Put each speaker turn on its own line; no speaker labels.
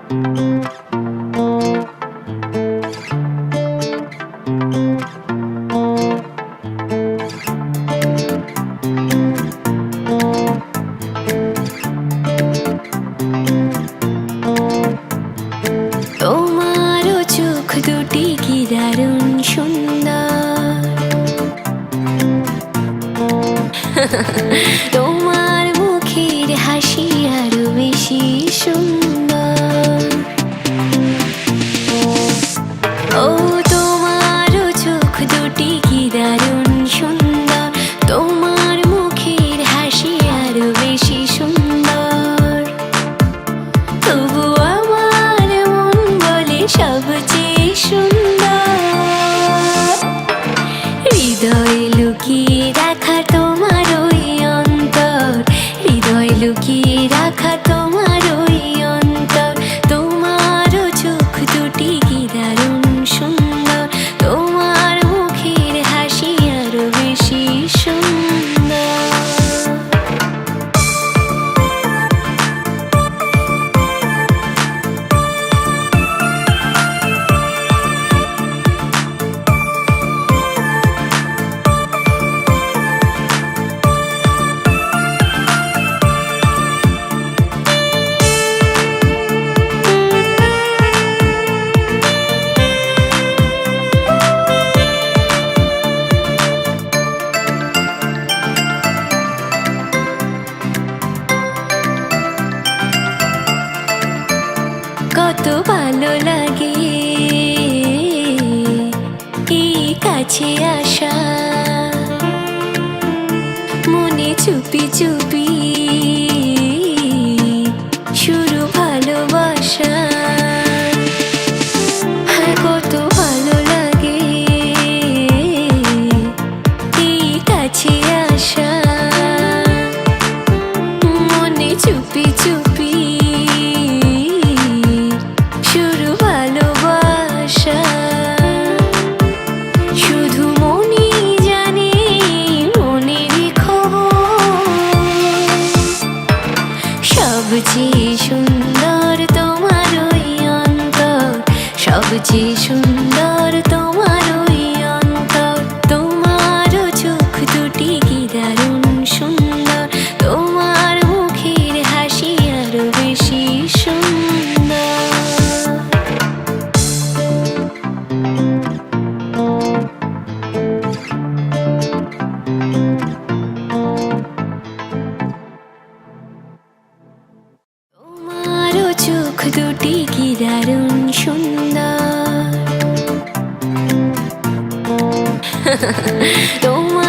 তোমারও চোখ দুটি কি দারুণ সুন্দর, তোমার মুখের হাসি আরো বেশি সুন্দর। ও তোমারও চোখ দুটি কি দারুণ সুন্দর, তোমার মুখের হাসি আরো বেশি সুন্দর। তবু আমার মন বলে সবচেয়ে সুন্দর, হৃদয়ে লুকিয়ে রাখা তোমার ওই অন্তর, হৃদয়ে লুকিয়ে রাখা তোমার ওই অন্তর। তোমারও চোখ দুটি কি দারুণ সুন্দর, তোমার মুখের হাসি আরো বেশি সুন্দর। কত ভালো লাগে এই কাছে আসা, মনে চুপি চুপি শুরু ভালোবাসা। হ্যাঁ, কত ভালো লাগে এই কাছে আসা, মনে চুপি চুপি শুরু ভালোবাসা। শুধু মনই জানে মনেরই খবর, সবচেয়ে সুন্দর তোমার ওই অন্তর, সবচেয়ে সুন্দর তোমার ওই অন্তর। তোমারও চোখ দুটি কি দারুণ সুন্দর, তোমার মুখের হাসি আরো বেশি সুন্দর। তোমারও চোখ দুটি কি দারুণ সুন্দর, তোমার